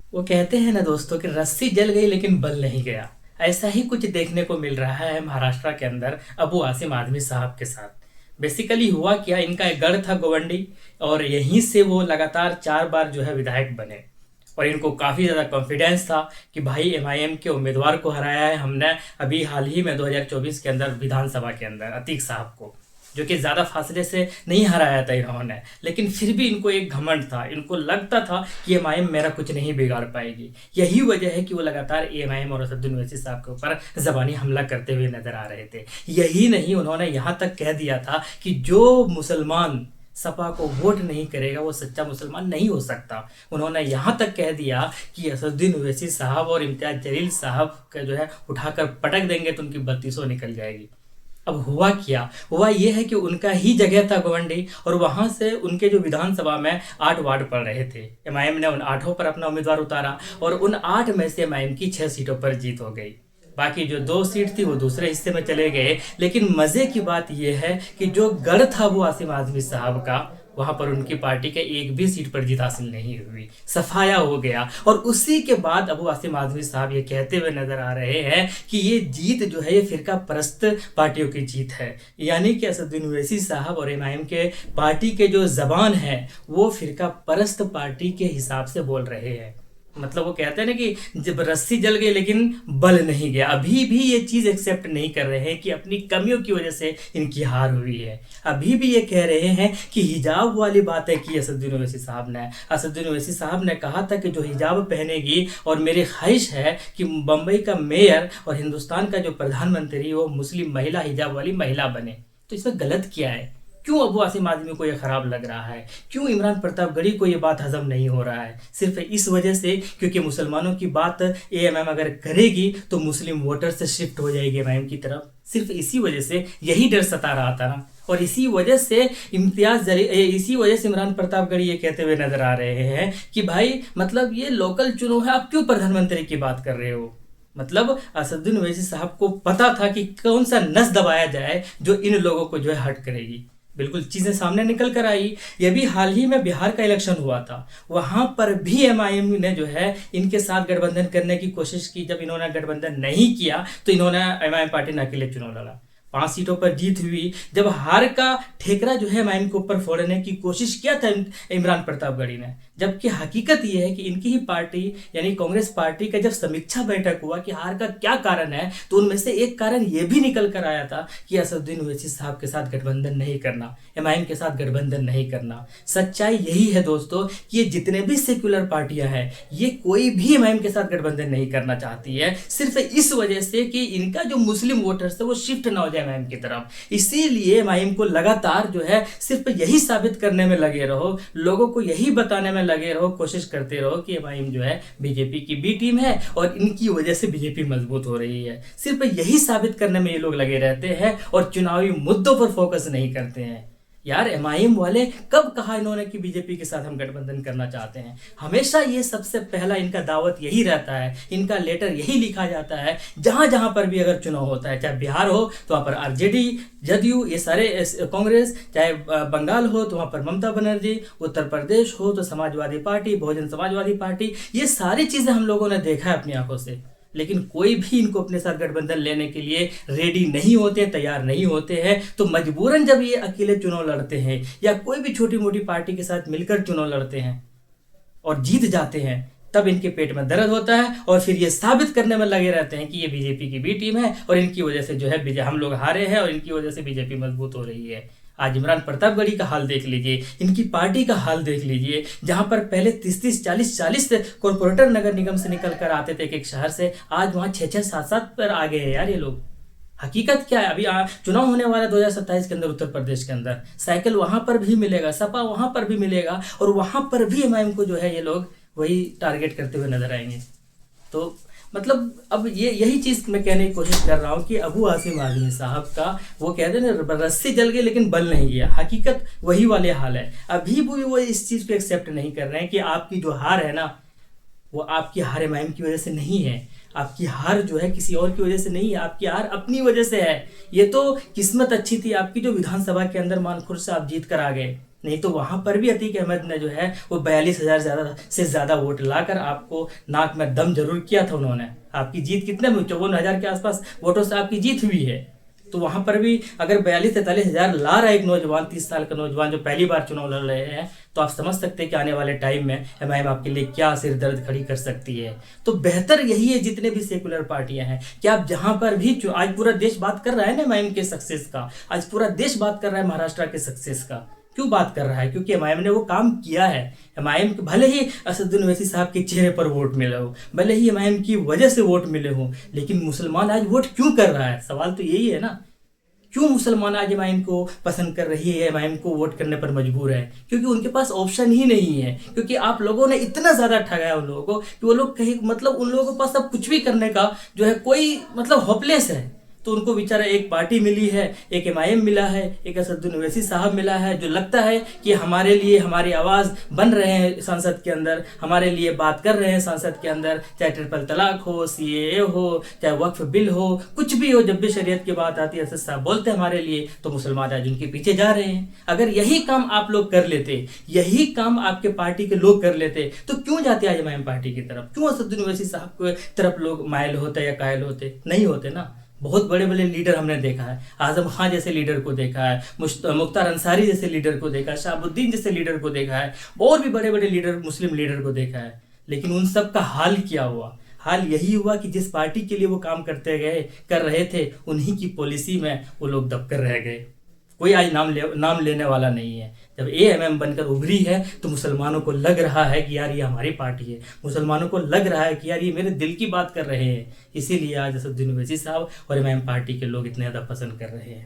वो कहते हैं ना दोस्तों कि रस्सी जल गई लेकिन बल नहीं गया। ऐसा ही कुछ देखने को मिल रहा है महाराष्ट्र के अंदर अबू आसिम आजमी साहब के साथ। बेसिकली हुआ क्या, इनका एक गढ़ था गोवंडी, और यहीं से वो लगातार 4 बार जो है विधायक बने। और इनको काफ़ी ज़्यादा कॉन्फिडेंस था कि भाई एमआईएम के उम्मीदवार को हराया है हमने अभी हाल ही में 2024 के अंदर विधानसभा के अंदर अतीक साहब को, जो कि ज़्यादा फासले से नहीं हराया था इन्होंने। लेकिन फिर भी इनको एक घमंड था, इनको लगता था कि एमआईएम मेरा कुछ नहीं बिगाड़ पाएगी। यही वजह है कि वो लगातार एमआईएम और असदुद्दीन ओवैसी साहब के ऊपर ज़बानी हमला करते हुए नजर आ रहे थे। यही नहीं, उन्होंने यहाँ तक कह दिया था कि जो मुसलमान सपा को वोट नहीं करेगा वो सच्चा मुसलमान नहीं हो सकता। उन्होंने यहाँ तक कह दिया कि असदुद्दीन ओवैसी साहब और इम्तियाज जलील साहब का जो है उठाकर पटक देंगे तो उनकी 3200 निकल जाएगी। अब हुआ क्या, हुआ ये है कि उनका ही जगह था गोवंडी, और वहां से उनके जो विधानसभा में 8 वार्ड पड़ रहे थे। एमआईएम ने उन 8 पर अपना उम्मीदवार उतारा और उन 8 में से एमआईएम की 6 सीटों पर जीत हो गई। बाकी जो 2 सीट थी वो दूसरे हिस्से में चले गए। लेकिन मजे की बात यह है कि जो गढ़ था वो आसिम आजमी साहब का, वहां पर उनकी पार्टी के एक भी सीट पर जीत हासिल नहीं हुई, सफाया हो गया। और उसी के बाद अबू आसिम आजमी साहब ये कहते हुए नजर आ रहे हैं कि ये जीत जो है ये फिरका परस्त पार्टियों की जीत है। यानी कि असदुद्दीन ओवैसी साहब और एमआईएम के पार्टी के जो जबान है वो फिरका परस्त पार्टी के हिसाब से बोल रहे हैं। मतलब वो कहते हैं ना कि जब रस्सी जल गई लेकिन बल नहीं गया। अभी भी ये चीज एक्सेप्ट नहीं कर रहे हैं कि अपनी कमियों की वजह से इनकी हार हुई है। अभी भी ये कह रहे हैं कि हिजाब वाली बातें की असदुद्दीन ओवैसी साहब ने। असदुद्दीन ओवैसी साहब ने कहा था कि जो हिजाब पहनेगी, और मेरी ख्वाहिश है कि बम्बई का मेयर और हिंदुस्तान का जो प्रधानमंत्री वो मुस्लिम महिला, हिजाब वाली महिला बने। तो इसमें गलत क्या है? क्यों अबू आसिम आदमी को यह खराब लग रहा है? क्यों इमरान प्रतापगढ़ी को यह बात हजम नहीं हो रहा है? सिर्फ इस वजह से क्योंकि मुसलमानों की बात एएमएम अगर करेगी तो मुस्लिम वोटर से शिफ्ट हो जाएगी एमआईएम की तरफ। सिर्फ इसी वजह से यही डर सता रहा था ना। और इसी वजह से इसी वजह से इमरान प्रतापगढ़ी ये कहते हुए नजर आ रहे हैं कि भाई मतलब ये लोकल चुनाव है, आप क्यों प्रधानमंत्री की बात कर रहे हो? मतलब असदुद्दीन ओवैसी साहब को पता था कि कौन सा नस दबाया जाए जो इन लोगों को जो है हट करेगी। बिल्कुल चीजें सामने निकल कर आई। ये भी हाल ही में बिहार का इलेक्शन हुआ था, वहां पर भी एमआईएम ने जो है इनके साथ गठबंधन करने की कोशिश की। जब इन्होंने गठबंधन नहीं किया तो इन्होंने एमआईएम पार्टी ने अकेले चुनाव लड़ा, 5 सीटों पर जीत हुई। जब हार का ठेकरा जो है एमआईएम के ऊपर फोड़ने की कोशिश किया था इमरान प्रतापगढ़ी ने, जबकि हकीकत यह है कि इनकी ही पार्टी यानी कांग्रेस पार्टी का जब समीक्षा बैठक हुआ कि हार का क्या कारण है, तो उनमें से एक कारण यह भी निकल कर आया था कि असदुद्दीन ओवैसी साहब के साथ गठबंधन नहीं करना, एमआईएम के साथ गठबंधन नहीं करना। सच्चाई यही है दोस्तों कि ये जितने भी सेक्युलर पार्टियां हैं ये कोई भी एमआईएम के साथ गठबंधन नहीं करना चाहती है, सिर्फ इस वजह से कि इनका जो मुस्लिम वोटर्स है वो शिफ्ट ना हो जाए एमआईएम की तरफ। इसीलिए एमआईएम को लगातार जो है सिर्फ यही साबित करने में लगे रहो, लोगों को यही बताने में लगे रहो, कोशिश करते रहो कि एमआईएम जो है बीजेपी की बी टीम है और इनकी वजह से बीजेपी मजबूत हो रही है। सिर्फ यही साबित करने में ये लोग लगे रहते हैं और चुनावी मुद्दों पर फोकस नहीं करते हैं। यार एमआईएम वाले कब कहा इन्होंने कि बीजेपी के साथ हम गठबंधन करना चाहते हैं? हमेशा ये सबसे पहला इनका दावत यही रहता है, इनका लेटर यही लिखा जाता है। जहां जहां पर भी अगर चुनाव होता है, चाहे बिहार हो तो वहां पर आरजेडी, जदयू, ये सारे कांग्रेस, चाहे बंगाल हो तो वहां पर ममता बनर्जी, उत्तर प्रदेश हो तो समाजवादी पार्टी, बहुजन समाजवादी पार्टी, ये सारी चीजें हम लोगों ने देखा है अपनी आंखों से। लेकिन कोई भी इनको अपने साथ गठबंधन लेने के लिए रेडी नहीं होते, तैयार नहीं होते हैं। तो मजबूरन जब ये अकेले चुनाव लड़ते हैं या कोई भी छोटी मोटी पार्टी के साथ मिलकर चुनाव लड़ते हैं और जीत जाते हैं, तब इनके पेट में दर्द होता है और फिर ये साबित करने में लगे रहते हैं कि ये बीजेपी की बी टीम है और इनकी वजह से जो है हम लोग हारे हैं और इनकी वजह से बीजेपी मजबूत हो रही है। आज इमरान प्रतापगढ़ी का हाल देख लीजिए, इनकी पार्टी का हाल देख लीजिए। जहां पर पहले 30-30, 40-40 कॉर्पोरेटर नगर निगम से निकल कर आते थे एक एक शहर से, आज वहां 6-6, 7-7 पर आ गए हैं यार ये लोग। हकीकत क्या है? अभी चुनाव होने वाला है 2027 के अंदर उत्तर प्रदेश के अंदर, साइकिल वहां पर भी मिलेगा, सपा वहां पर भी मिलेगा और वहां पर भी एमआईएम को जो है ये लोग वही टारगेट करते हुए नजर आएंगे। तो मतलब अब ये यही चीज मैं कहने की कोशिश कर रहा हूँ कि अबू आसिम आजमी साहब का वो कहते हैं ना रस्सी जल गई लेकिन बल नहीं गया, हकीकत वही वाले हाल है। अभी भी वो इस चीज को एक्सेप्ट नहीं कर रहे हैं कि आपकी जो हार है ना वो आपकी हार एमआईएम की वजह से नहीं है, आपकी हार जो है किसी और की वजह से नहीं है, आपकी हार अपनी वजह से है। ये तो किस्मत अच्छी थी आपकी जो विधानसभा के अंदर मानखुर से आप जीत कर आ गए, नहीं तो वहां पर भी अतीक अहमद ने जो है वो 42,000 से ज्यादा वोट लाकर आपको नाक में दम जरूर किया था उन्होंने। आपकी जीत कितने में, 54,000 के आसपास वोटों से आपकी जीत हुई है। तो वहां पर भी अगर 42-43 हजार ला रहा है एक नौजवान, 30 साल का नौजवान जो पहली बार चुनाव लड़ रहे हैं, तो आप समझ सकते हैं कि आने वाले टाइम में एमआईएम आपके लिए क्या सिर दर्द खड़ी कर सकती है। तो बेहतर यही है जितने भी सेकुलर पार्टियां हैं कि आप जहां पर भी, आज पूरा देश बात कर रहा है ना एमआईएम के सक्सेस का, आज पूरा देश बात कर रहा है महाराष्ट्र के सक्सेस का। क्यों बात कर रहा है? क्योंकि एमआईएम ने वो काम किया है। एमआईएम भले ही असदुद्दीन ओवैसी साहब के चेहरे पर वोट मिले हो, भले ही एमआईएम की वजह से वोट मिले हो, लेकिन मुसलमान आज वोट क्यों कर रहा है? सवाल तो यही है ना। क्यों मुसलमान आज एमआईएम को पसंद कर रही है, एमआईएम को वोट करने पर मजबूर है? क्योंकि उनके पास ऑप्शन ही नहीं है। क्योंकि आप लोगों ने इतना ज्यादा ठगाया उन लोगों को कि वो लोग कहीं, मतलब उन लोगों के पास अब कुछ भी करने का जो है कोई, मतलब होपलेस है। तो उनको बेचारा एक पार्टी मिली है, एक एमआईएम मिला है, एक असदुद्दीन ओवैसी साहब मिला है, जो लगता है कि हमारे लिए हमारी आवाज़ बन रहे हैं संसद के अंदर, हमारे लिए बात कर रहे हैं संसद के अंदर, चाहे ट्रिपल तलाक हो, सीएए हो, चाहे वक्फ बिल हो, कुछ भी हो, जब भी शरीयत की बात आती है असद साहब बोलते हैं हमारे लिए, तो मुसलमान आज उनके पीछे जा रहे हैं। अगर यही काम आप लोग कर लेते, यही काम आपके पार्टी के लोग कर लेते, तो क्यों जाते आज एमआईएम पार्टी की तरफ? क्यों असदुद्दीन ओवैसी साहब की तरफ लोग मायल होते या कायल होते? नहीं होते ना। बहुत बड़े बड़े लीडर हमने देखा है, आजम खान जैसे लीडर को देखा है, मुख्तार अंसारी जैसे लीडर को देखा है, शहाबुद्दीन जैसे लीडर को देखा है, और भी बड़े बड़े लीडर, मुस्लिम लीडर को देखा है। लेकिन उन सब का हाल क्या हुआ? हाल यही हुआ कि जिस पार्टी के लिए वो काम कर रहे थे, उन्हीं की पॉलिसी में वो लोग दबकर रह गए। कोई आज नाम लेने वाला नहीं है। जब एएमएम बनकर उभरी है तो मुसलमानों को लग रहा है कि यार ये हमारी पार्टी है, मुसलमानों को लग रहा है कि यार ये मेरे दिल की बात कर रहे हैं। इसीलिए आज असदुद्दीन ओवैसी साहब और एमआईएम पार्टी के लोग इतने ज़्यादा पसंद कर रहे हैं।